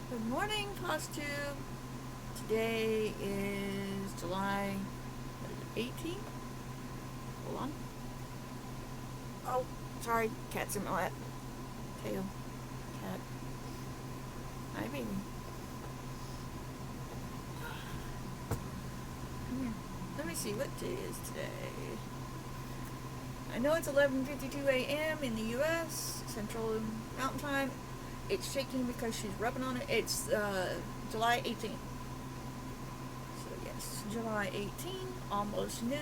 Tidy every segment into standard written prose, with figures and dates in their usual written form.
Good morning, Flosstube. Today is July 18th. Hold on. Oh, sorry, cat's in my lap. Tail. Cat. Hi, baby. Come here. Let me see what day is today. I know it's 11:52 a.m. in the U.S. Central Mountain Time. It's shaking because she's rubbing on it. It's July 18th. So yes, July 18th, almost noon,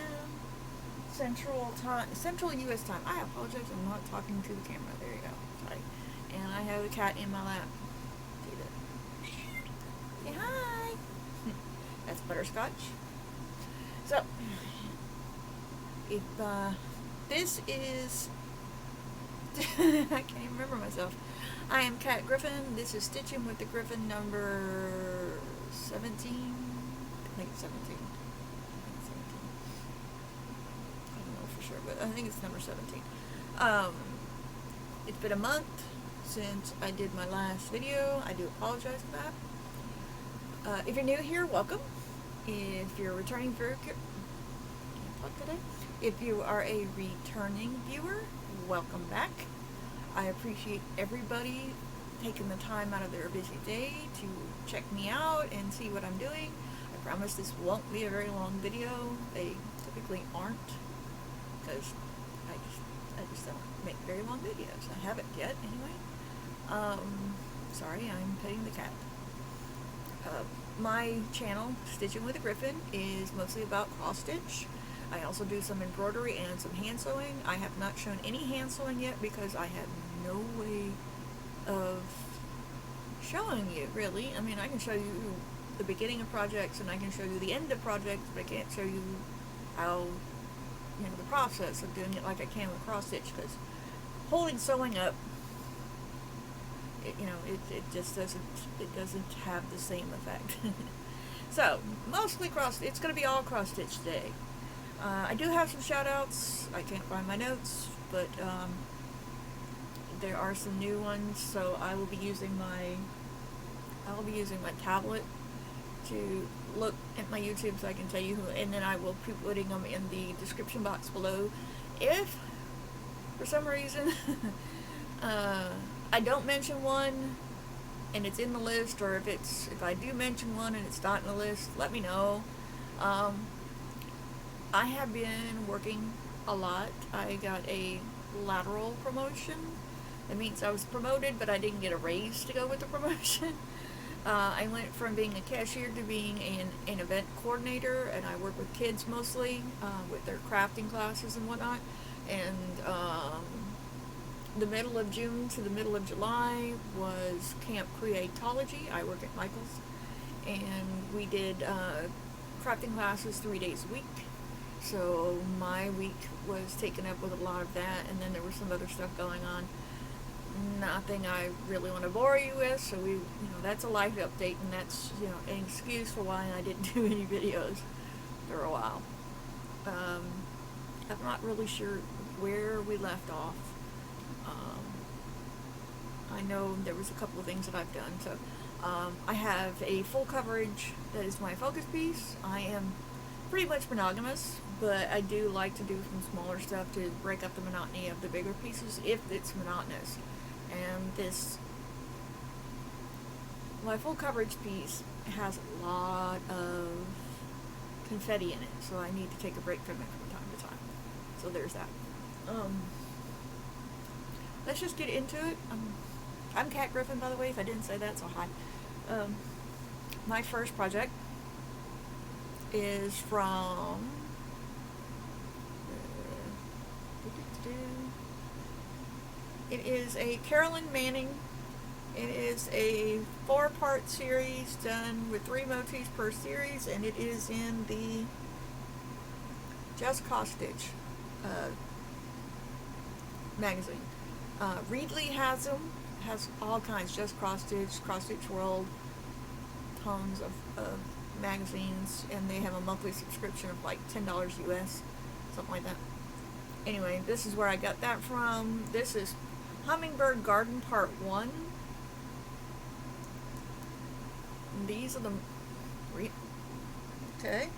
Central Time, Central U.S. Time. I apologize, I'm not talking to the camera. There you go. Sorry. And I have a cat in my lap. See that? Say hi. That's Butterscotch. So, if this is, I can't even remember myself. I am Cat Griffin. This is Stitchin with the Griffin number 17. I think it's 17. I don't know for sure, but I think it's number 17. It's been a month since I did my last video. I do apologize for that. If you're new here, welcome. If you're a returning viewer, can't talk today. If you are a returning viewer, welcome back. I appreciate everybody taking the time out of their busy day to check me out and see what I'm doing. I promise this won't be a very long video. They typically aren't, because I just don't make very long videos. I haven't yet, anyway. Sorry, I'm petting the cat. My channel, Stitchin with a Griffin, is mostly about cross stitch. I also do some embroidery and some hand sewing. I have not shown any hand sewing yet because I have no way of showing you, really. I mean, I can show you the beginning of projects and I can show you the end of projects, but I can't show you how, the process of doing it like I can with cross stitch, because holding sewing up, it just doesn't have the same effect. So, mostly it's going to be all cross stitch today. I do have some shout outs. I can't find my notes, but there are some new ones, so I will be using my tablet to look at my YouTube so I can tell you who, and then I will be putting them in the description box below. If for some reason I don't mention one and it's in the list, or if I do mention one and it's not in the list, let me know. I have been working a lot. I got a lateral promotion. That means I was promoted, but I didn't get a raise to go with the promotion. I went from being a cashier to being an event coordinator, and I work with kids mostly, with their crafting classes and whatnot. And the middle of June to the middle of July was Camp Creatology. I work at Michael's, and we did crafting classes 3 days a week. So my week was taken up with a lot of that, and then there was some other stuff going on. Nothing I really want to bore you with, so that's a life update, and that's, an excuse for why I didn't do any videos for a while. I'm not really sure where we left off. I know there was a couple of things that I've done, so I have a full coverage that is my focus piece. I am pretty much monogamous, but I do like to do some smaller stuff to break up the monotony of the bigger pieces if it's monotonous. And my full coverage piece has a lot of confetti in it, so I need to take a break from it from time to time. So there's that. Let's just get into it. I'm Cat Griffin, by the way, if I didn't say that, so hi. My first project is from it is a Carolyn Manning. It is a 4-part series done with 3 motifs per series, and it is in the Just Cross Stitch magazine. Readley has them, has all kinds, Just Cross Stitch World, tons of magazines, and they have a monthly subscription of like $10 US, something like that. Anyway, this is where I got that from. This is Hummingbird Garden Part 1. and these are the... Okay.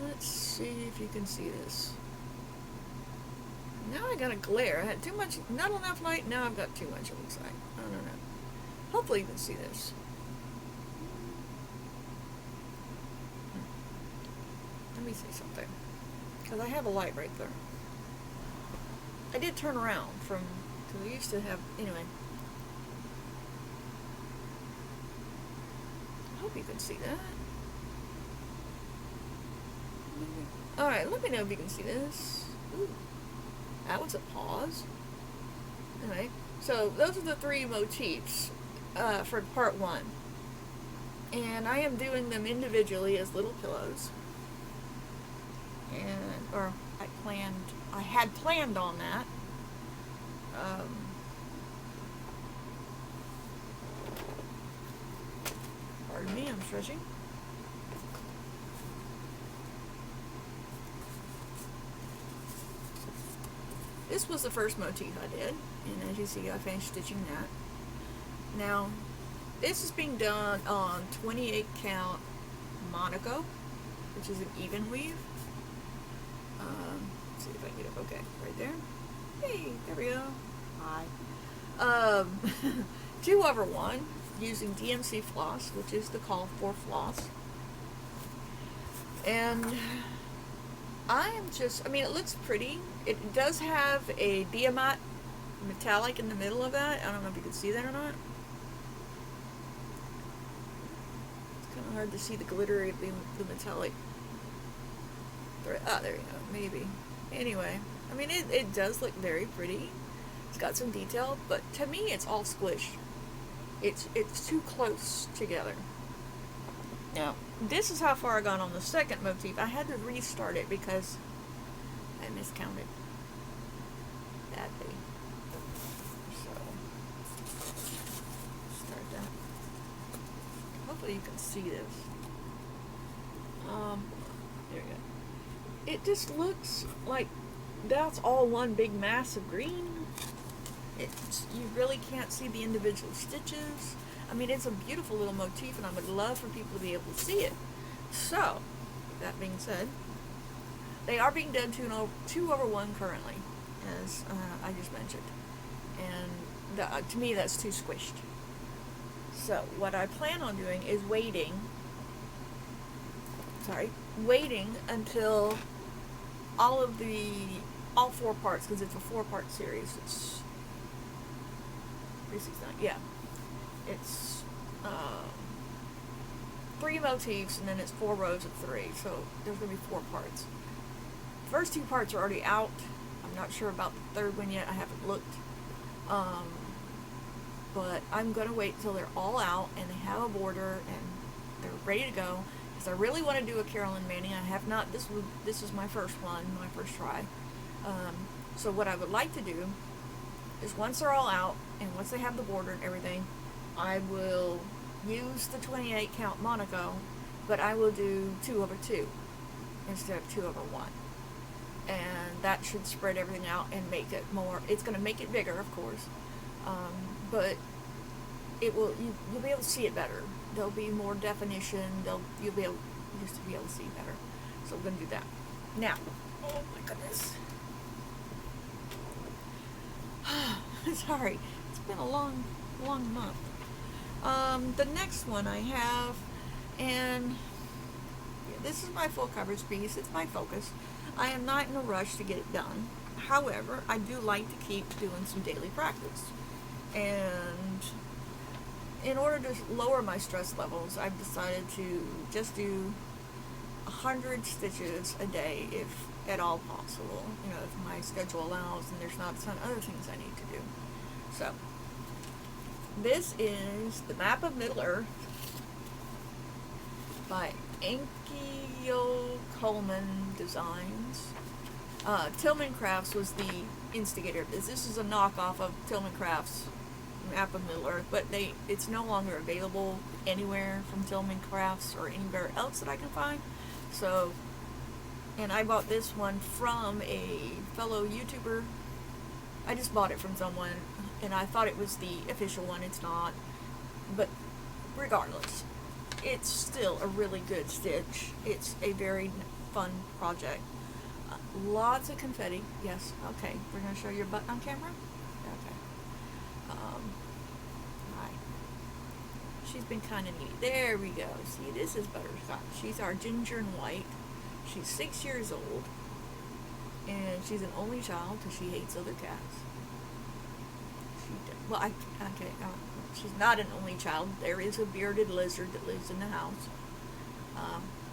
Let's see if you can see this. Now I got a glare. I had too much, not enough light. Now I've got too much, it looks like. I don't know. Hopefully you can see this. Let me see something. Because I have a light right there. I did turn around from, because I used to have, anyway. I hope you can see that. Alright, let me know if you can see this. Ooh, that was a pause. Alright, so those are the 3 motifs for part 1. And I am doing them individually as little pillows. And, or I had planned on that. Pardon me, I'm stretching. This was the first motif I did, and as you see, I finished stitching that. Now, this is being done on 28 count Monaco, which is an even weave. Let's see if I can get it. Okay, right there. Hey, there we go. Hi. 2/1 using DMC floss, which is the call for floss. And I am just, I mean, it looks pretty. It does have a diamante metallic in the middle of that. I don't know if you can see that or not. It's kind of hard to see the glitter of the metallic. Ah, there you go, maybe. Anyway, I mean, it does look very pretty. It's got some detail, but to me, it's all squished. It's too close together. Now, this is how far I got on the second motif. I had to restart it because I miscounted badly. So, start that. Hopefully you can see this. There we go. It just looks like that's all one big mass of green. You really can't see the individual stitches. I mean, it's a beautiful little motif, and I would love for people to be able to see it. So, that being said, they are being done 2/1 currently, as I just mentioned. And to me, that's too squished. So, what I plan on doing is waiting until all 4 parts, because it's a 4-part series. It's 369, yeah. It's 3 motifs, and then it's 4 rows of 3, so there's going to be 4 parts. The first 2 parts are already out. I'm not sure about the third one yet. I haven't looked. But I'm going to wait until they're all out, and they have a border, and they're ready to go, because I really want to do a Carolyn Manning. I have not. This is my first one, my first try. So what I would like to do is once they're all out, and once they have the border and everything, I will use the 28 count Monaco, but I will do 2/2 instead of 2/1. And that should spread everything out and make it more, it's going to make it bigger, of course, but it will, you'll be able to see it better. There'll be more definition, you'll be able just to be able to see better. So we're going to do that. Now, oh my goodness. Sorry, it's been a long month. The next one I have, and yeah, this is my full coverage piece. It's my focus. I am not in a rush to get it done. However, I do like to keep doing some daily practice. And in order to lower my stress levels, I've decided to just do 100 stitches a day, if at all possible. You know, if my schedule allows and there's not some other things I need to do. So, this is the Map of Middle Earth by Ankyo Coleman Designs. Tillman Crafts was the instigator of this. This is a knockoff of Tillman Crafts' Map of Middle Earth, but it's no longer available anywhere from Tillman Crafts or anywhere else that I can find. So, and I bought this one from a fellow YouTuber. I just bought it from someone, and I thought it was the official one. It's not, but regardless, it's still a really good stitch. It's a very fun project. Lots of confetti. Yes. Okay. We're gonna show your butt on camera. Okay. Right. She's been kind of neat. There we go. See, this is Butterscotch. She's our ginger and white. She's 6 years old, and she's an only child because she hates other cats. She's not an only child. There is a bearded lizard that lives in the house.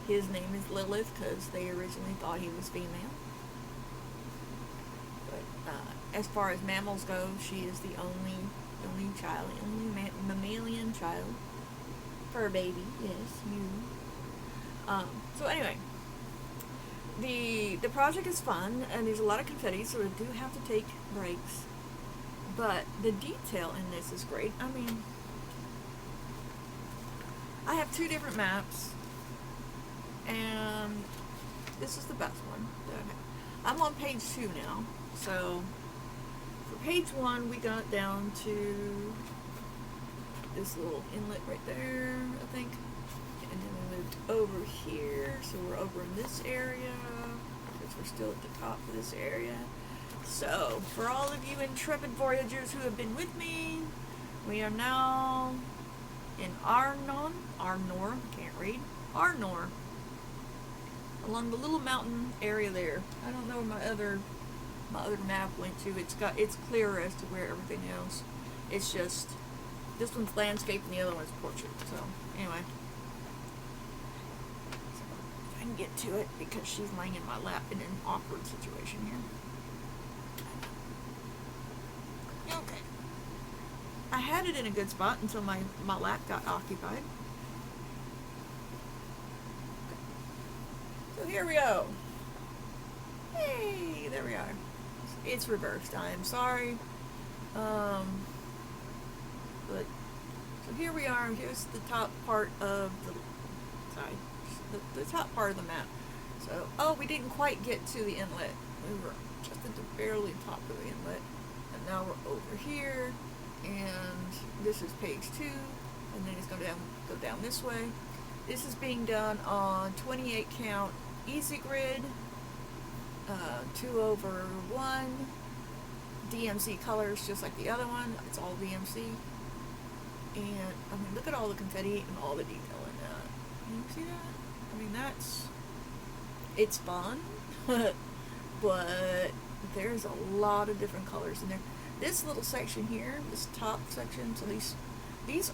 His name is Lilith because they originally thought he was female. But as far as mammals go, she is the only child, the only mammalian child. Fur baby, yes, you. So anyway, the project is fun, and there's a lot of confetti, so I do have to take breaks. But the detail in this is great. I mean, I have 2 different maps, and this is the best one. I'm on page 2 now. So for page 1, we got down to this little inlet right there, I think. And then we moved over here, so we're over in this area, because we're still at the top of this area. So, for all of you intrepid voyagers who have been with me, we are now in Arnor, can't read, Arnor, along the little mountain area there. I don't know where my other map went to. It's clearer as to where everything else. It's just, this one's landscape and the other one's portrait. So, anyway. So, if I can get to it, because she's laying in my lap in an awkward situation here. Okay. I had it in a good spot until my lap got occupied. Okay. So here we go. Hey, there we are. It's reversed. I am sorry. But so here we are. Here's the top part of the top part of the map. So, oh, we didn't quite get to the inlet. We were just at the barely top of the inlet. And now we're over here, and this is page 2, and then it's going to go down this way. This is being done on 28 count easy grid, 2/1, DMC colors, just like the other one. It's all DMC, and I mean, look at all the confetti and all the detail in that. Can you see that? I mean, it's fun, but there's a lot of different colors in there. This little section here, this top section, so these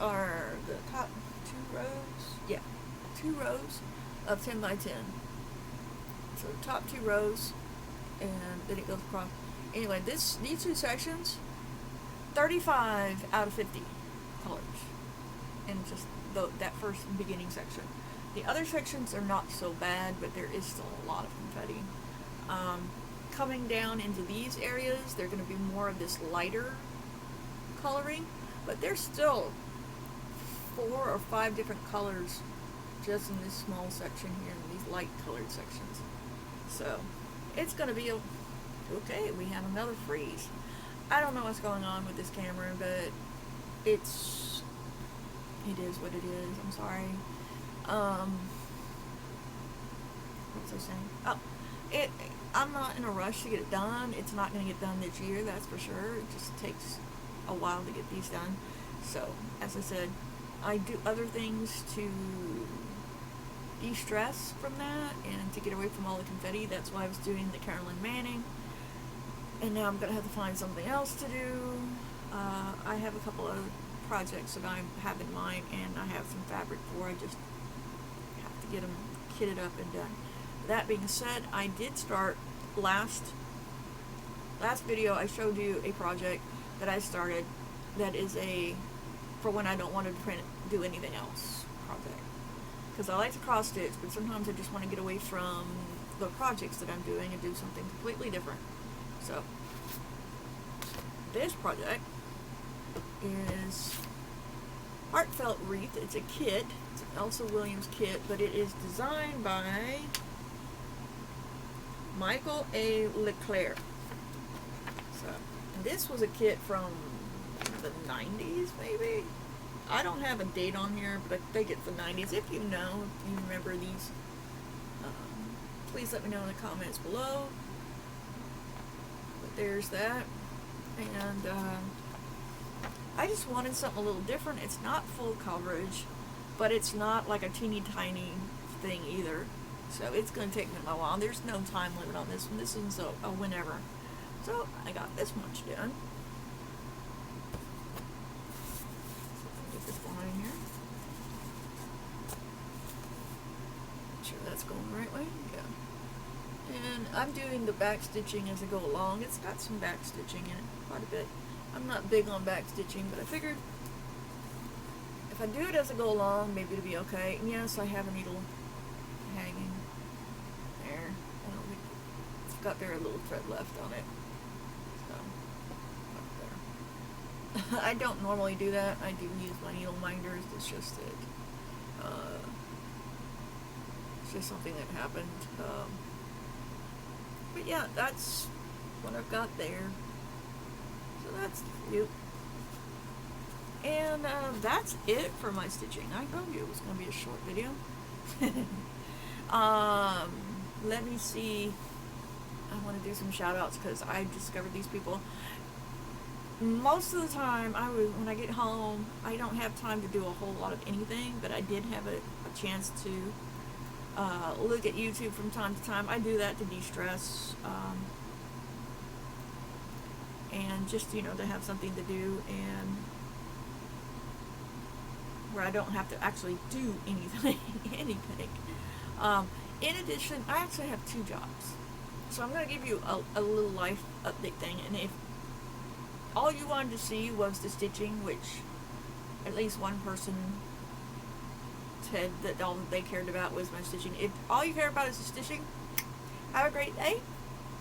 are the top 2 rows. Yeah, 2 rows of 10 by 10. So the top 2 rows, and then it goes across. Anyway, these 2 sections, 35 out of 50 colors, and just that first beginning section. The other sections are not so bad, but there is still a lot of confetti. Coming down into these areas, they're going to be more of this lighter coloring, but there's still 4 or 5 different colors just in this small section here, in these light colored sections. So it's going to be okay. We have another freeze. I don't know what's going on with this camera, but it is what it is. I'm sorry. What was I saying? Oh, I'm not in a rush to get it done. It's not going to get done this year, that's for sure. It just takes a while to get these done. So, as I said, I do other things to de-stress from that and to get away from all the confetti. That's why I was doing the Carolyn Manning. And now I'm going to have to find something else to do. I have a couple of projects that I have in mind, and I have some fabric for. I just have to get them kitted up and done. That being said, I did start last video. I showed you a project that I started that is for when I don't want to do anything else project, because I like to cross stitch, but sometimes I just want to get away from the projects that I'm doing and do something completely different. So this project is Heartfelt Wreath. It's a kit. It's an Elsa Williams kit, but it is designed by Michael A. Leclerc. So, and this was a kit from the 90s, maybe. I don't have a date on here, but I think it's the 90s. If you know, if you remember these, please let me know in the comments below. But there's that. And I just wanted something a little different. It's not full coverage, but it's not like a teeny tiny thing either. So it's going to take me a while. There's no time limit on this one. This one's a whenever. So I got this much done. Get this line here. Make sure that's going the right way. Yeah. And I'm doing the back stitching as I go along. It's got some back stitching in it, quite a bit. I'm not big on back stitching, but I figured if I do it as I go along, maybe it'll be okay. And yes, I have a needle hanging there. I don't think it's got very little thread left on it. So, up there. I don't normally do that. I do use my needle minders. It's just that it's just something that happened. But yeah, that's what I've got there. So that's cute. And that's it for my stitching. I told you it was going to be a short video. Let me see. I want to do some shout outs because I discovered these people. Most of the time, when I get home, I don't have time to do a whole lot of anything, but I did have a chance to look at YouTube from time to time. I do that to de-stress. And just, to have something to do, and where I don't have to actually do anything. In addition, I actually have 2 jobs. So I'm going to give you a little life update thing, and if all you wanted to see was the stitching, which at least one person said that all they cared about was my stitching. If all you care about is the stitching, have a great day.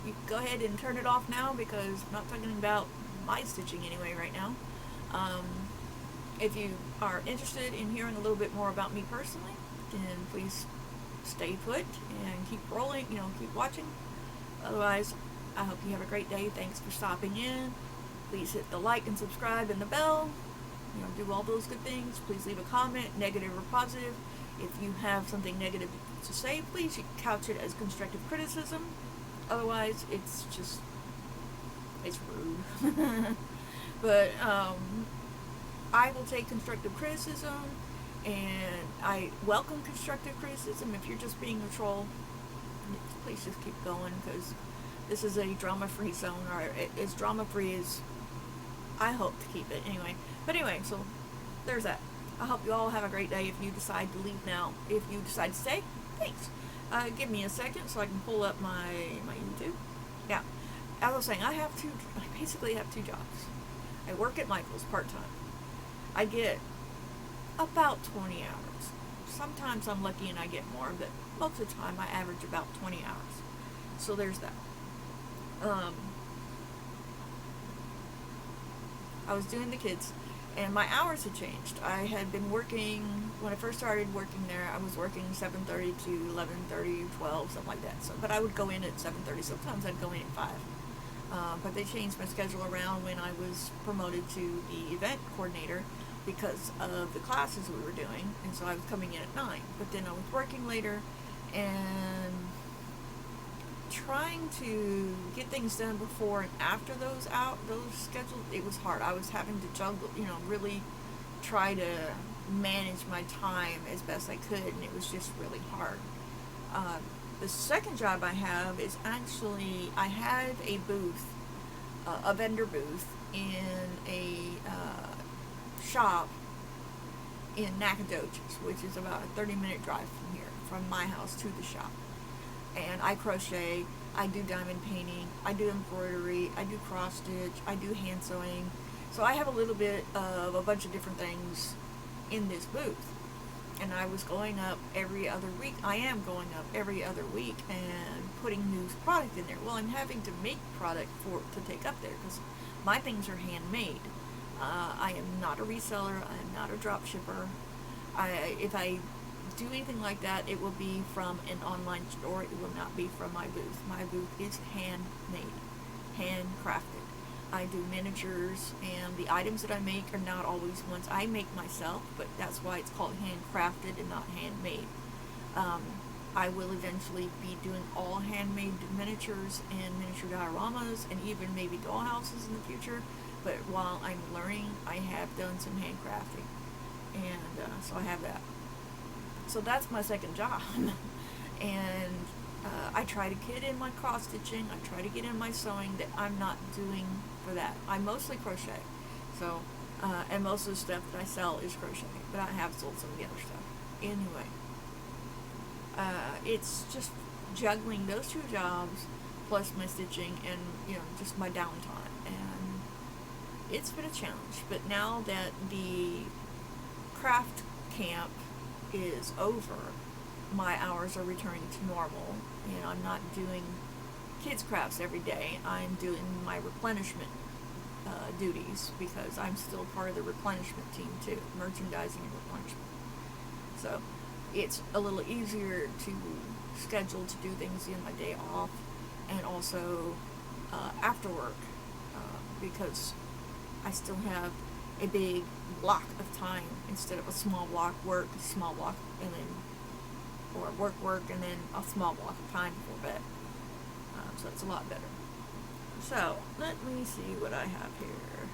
You can go ahead and turn it off now because I'm not talking about my stitching anyway right now. If you are interested in hearing a little bit more about me personally, then please stay put and keep rolling, keep watching. Otherwise, I hope you have a great day. Thanks for stopping in. Please hit the like and subscribe and the bell. Do all those good things. Please leave a comment, negative or positive. If you have something negative to say, please couch it as constructive criticism. Otherwise, it's rude. But I will take constructive criticism, and I welcome constructive criticism. If you're just being a troll, please just keep going, because this is a drama-free zone, or as drama-free as I hope to keep it anyway. But anyway, so there's that. I hope you all have a great day. If you decide to leave now, if you decide to stay, thanks. Give me a second so I can pull up my YouTube. Yeah, as I was saying, I basically have 2 jobs. I work at Michael's part-time. I get about 20 hours. Sometimes I'm lucky and I get more, but most of the time I average about 20 hours. So there's that. I was doing the kids, and my hours had changed. I had been working, when I first started working there, I was working 7:30 to 11:30, 12, something like that. So, but I would go in at 7:30. Sometimes I'd go in at 5. But they changed my schedule around when I was promoted to the event coordinator because of the classes we were doing, and so I was coming in at 9. But then I was working later, and trying to get things done before and after those scheduled, it was hard. I was having to juggle, really try to manage my time as best I could, and it was just really hard. The second job I have is actually, I have a booth, a vendor booth in a shop in Nacogdoches, which is about a 30-minute drive from here, from my house to the shop. And I crochet, I do diamond painting, I do embroidery, I do cross stitch, I do hand sewing. So I have a little bit of a bunch of different things in this booth. And I was going up every other week. I am going up every other week and putting new product in there. Well, I'm having to make product to take up there because my things are handmade. I am not a reseller. I am not a drop shipper. If I do anything like that, it will be from an online store. It will not be from my booth. My booth is handmade, handcrafted. I do miniatures, and the items that I make are not always ones I make myself, but that's why it's called handcrafted and not handmade. Um, I will eventually be doing all handmade miniatures and miniature dioramas and even maybe dollhouses in the future, but while I'm learning, I have done some handcrafting, and so I have that. So that's my second job. And I try to get in my cross stitching, I try to get in my sewing that I'm not doing for that. I mostly crochet, so and most of the stuff that I sell is crochet, but I have sold some of the other stuff. Anyway, it's just juggling those two jobs plus my stitching and just my downtime, and it's been a challenge. But now that the craft camp is over, my hours are returning to normal, and I'm not doing kids crafts every day. I'm doing my replenishment duties, because I'm still part of the replenishment team too, merchandising and replenishment. So it's a little easier to schedule to do things in my day off, and also after work, because I still have a big block of time instead of a small block work, small block, and then or work, and then a small block of time before bed. So it's a lot better. So let me see what I have here.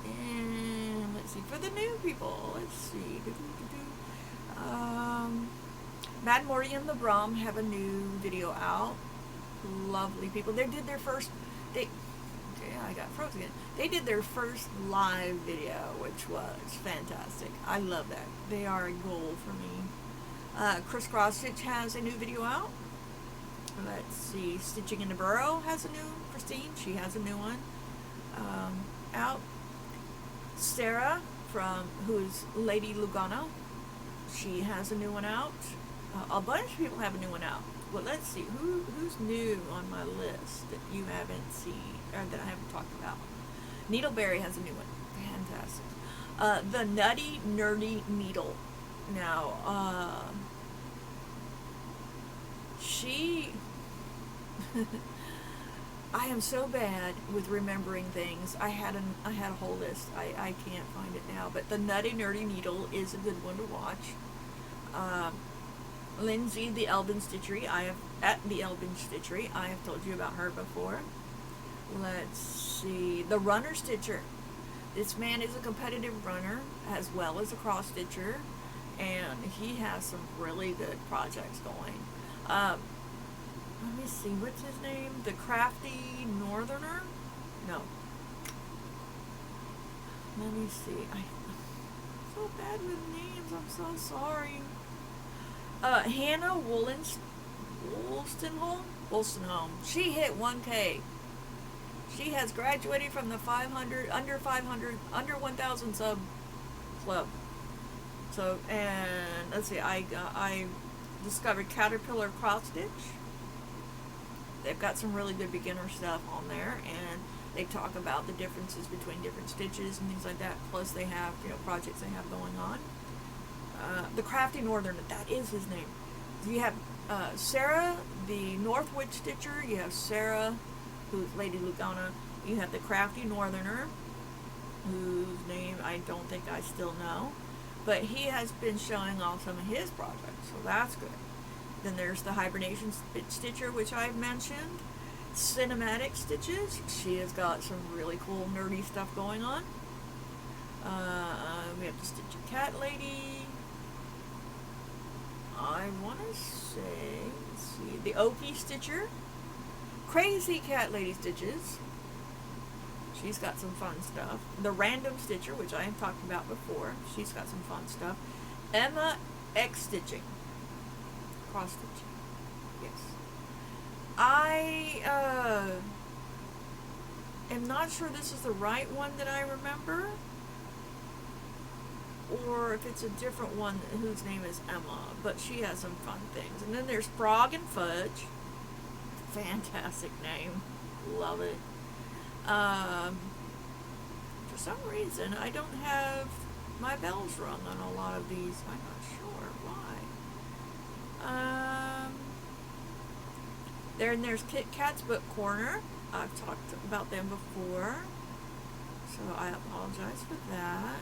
And let's see, for the new people, let's see. Mad Morty and the Brom have a new video out. Lovely people. They did their first, I got froze again. They did their first live video, which was fantastic. I love that. They are a goal for me. Crisscross Stitch has a new video out. Let's see. Stitching in the Burrow has a new. Christine, she has a new one out. Sarah, who's Lady Lugano, she has a new one out. A bunch of people have a new one out. Well, let's see. Who's new on my list that you haven't seen, or that I haven't talked about? Needleberry has a new one. Fantastic. The Nutty Nerdy Needle. Now, she... I am so bad with remembering things. I had a whole list. I can't find it now. But the Nutty Nerdy Needle is a good one to watch. Lindsay, the Elven Stitchery. At the Elven Stitchery. I have told you about her before. Let's see. The Runner Stitcher. This man is a competitive runner as well as a cross stitcher, and he has some really good projects going. Let me see, what's his name? The Crafty Northerner? No. Let me see. I'm so bad with names. I'm so sorry. Hannah Wolstenholm. She hit 1K. She has graduated from the under 1,000 sub club. So, and let's see, I discovered Caterpillar Cross Stitch. They've got some really good beginner stuff on there, and they talk about the differences between different stitches and things like that. Plus, they have projects they have going on. The Crafty Northern, that is his name. You have Sarah, the Northwood Stitcher. You have Sarah, who's Lady Lugana. You have the Crafty Northerner, whose name I don't think I still know, but he has been showing off some of his projects, so that's good. Then there's the Hibernation Stitcher, which I've mentioned. Cinematic Stitches. She has got some really cool nerdy stuff going on. We have the Stitcher Cat Lady. I want to say, let's see, the Okie Stitcher. Crazy Cat Lady Stitches. She's got some fun stuff. The Random Stitcher, which I have talked about before. She's got some fun stuff. Emma X Stitching. Cross stitching. Yes. I am not sure this is the right one that I remember, or if it's a different one whose name is Emma, but she has some fun things. And then there's Frog and Fudge. Fantastic name. Love it. For some reason, I don't have my bells rung on a lot of these. I'm not sure why. Then there's Kit Kat's Book Corner. I've talked about them before, so I apologize for that.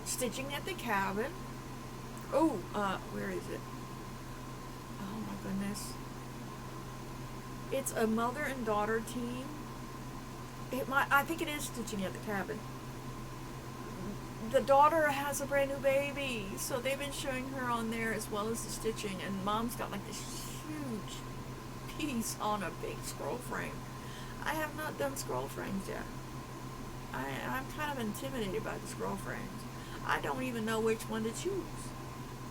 Stitching at the Cabin. Oh, where is it? Oh my goodness. It's a mother and daughter team. I think it is Stitching at the Cabin. The daughter has a brand new baby, so they've been showing her on there as well as the stitching, and mom's got like this huge piece on a big scroll frame. I have not done scroll frames yet. I'm kind of intimidated by the scroll frames. I don't even know which one to choose.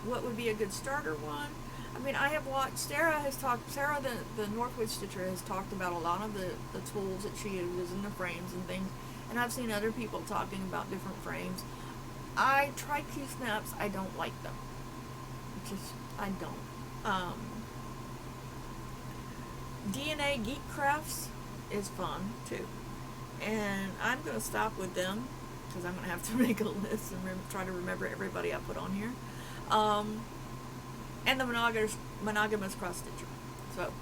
What would be a good starter one? I mean, I have watched, Sarah, the Northwood Stitcher, has talked about a lot of the tools that she uses in the frames and things, and I've seen other people talking about different frames. I tried Q-Snaps, I don't like them. I don't. DNA Geek Crafts is fun, too. And I'm going to stop with them, because I'm going to have to make a list and try to remember everybody I put on here. And the Monogamous Cross Stitcher. So,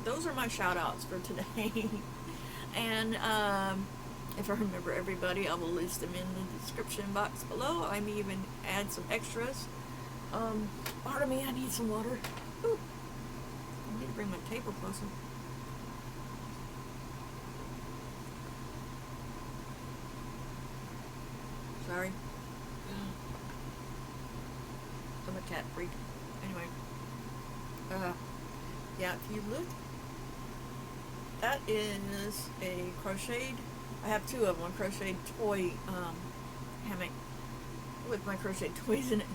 those are my shout outs for today. And, if I remember everybody, I will list them in the description box below. I may even add some extras. Pardon me, I need some water. Ooh. I need to bring my table closer. Sorry. I'm a cat freak. Anyway. Yeah, if you look, that is a crocheted, I have two of them, a crocheted toy hammock with my crocheted toys in it,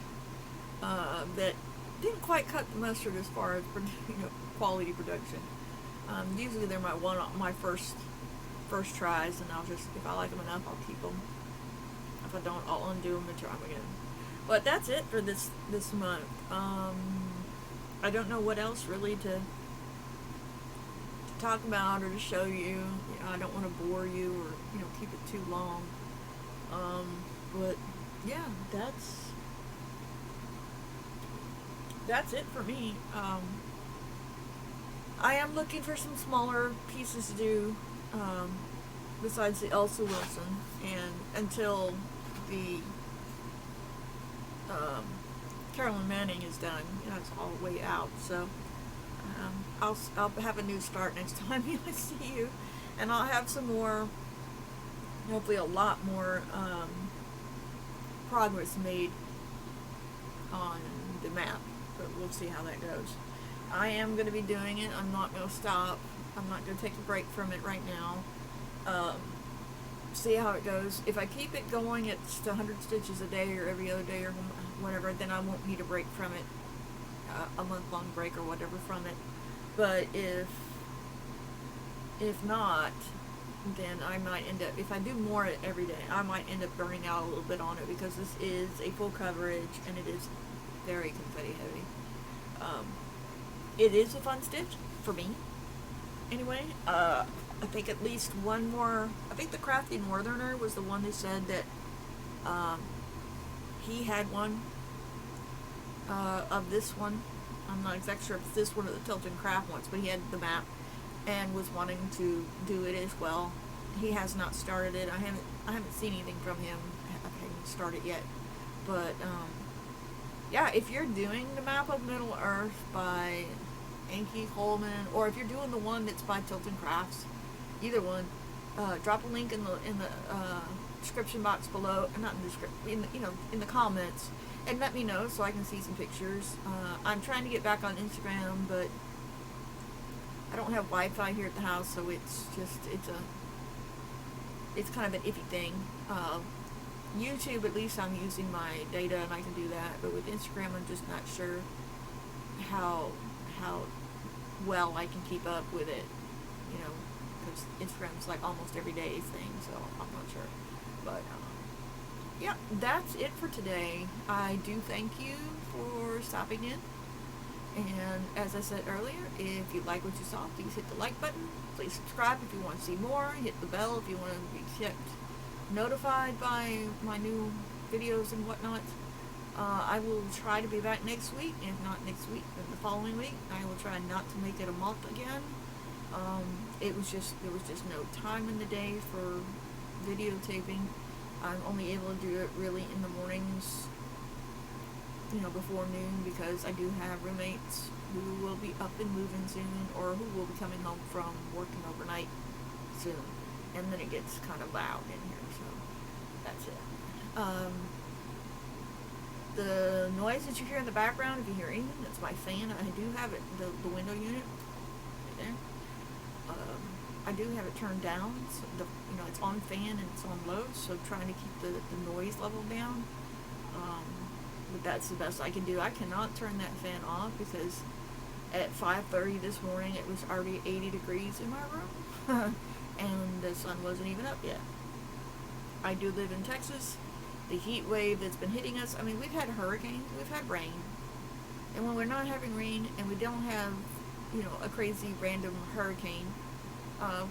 that didn't quite cut the mustard as far as quality production. Usually they're my first tries, and I'll just, if I like them enough, I'll keep them. If I don't, I'll undo them and try them again. But that's it for this month. I don't know what else really to talk about or to show you. I don't want to bore you or keep it too long. But yeah, that's it for me. I am looking for some smaller pieces to do, besides the Elsa Wilson, and until the Carolyn Manning is done, it's all the way out. So I'll have a new start next time I see you, and I'll have some more, hopefully a lot more progress made on the map, but we'll see how that goes. I am going to be doing it. I'm not going to stop. I'm not going to take a break from it right now. See how it goes. If I keep it going at just 100 stitches a day or every other day or whatever, then I won't need a break from it, a month-long break or whatever from it. But if not, then I might end up, if I do more every day, I might end up burning out a little bit on it, because this is a full coverage and it is very confetti heavy. It is a fun stitch for me. Anyway, I think at least one more, I think the Crafty Northerner was the one who said that he had one of this one. I'm not exactly sure if it's this one or the Tilton Craft ones, but he had the map and was wanting to do it as well. He has not started it. I haven't seen anything from him. I haven't started yet. But yeah, if you're doing the map of Middle Earth by Anki Coleman, or if you're doing the one that's by Tilton Crafts, either one, drop a link in the description box below, not in the description, in the comments, and let me know so I can see some pictures. I'm trying to get back on Instagram, but I don't have Wi-Fi here at the house, so it's kind of an iffy thing. YouTube, at least I'm using my data and I can do that, but with Instagram I'm just not sure how well I can keep up with it, because Instagram's like almost every day thing, so I'm not sure. But yeah, that's it for today. I do thank you for stopping in, and as I said earlier, if you like what you saw, please hit the like button. Please subscribe if you want to see more. Hit the bell if you want to be kept notified by my new videos and whatnot. I will try to be back next week. If not next week, then the following week. I will try not to make it a month again. There was just no time in the day for videotaping. I'm only able to do it really in the mornings, before noon, because I do have roommates who will be up and moving soon, or who will be coming home from working overnight soon, and then it gets kind of loud in here, so that's it. The noise that you hear in the background, if you hear anything, that's my fan. I do have it, the window unit right there. I do have it turned down, so it's on fan and it's on low, so trying to keep the noise level down. But that's the best I can do. I cannot turn that fan off because at 5:30 this morning it was already 80 degrees in my room and the sun wasn't even up yet. I do live in Texas. The heat wave that's been hitting us, we've had hurricanes, we've had rain, and when we're not having rain and we don't have a crazy random hurricane,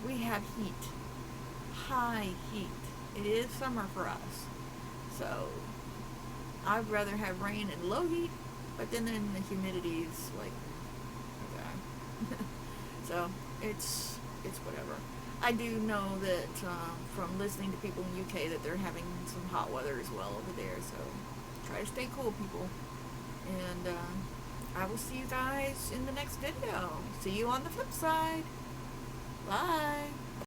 we have heat, high heat. It is summer for us, so I'd rather have rain and low heat, but then the humidity is like, okay. So it's whatever. I do know that from listening to people in the UK that they're having some hot weather as well over there, so try to stay cool, people. And I will see you guys in the next video. See you on the flip side. Bye.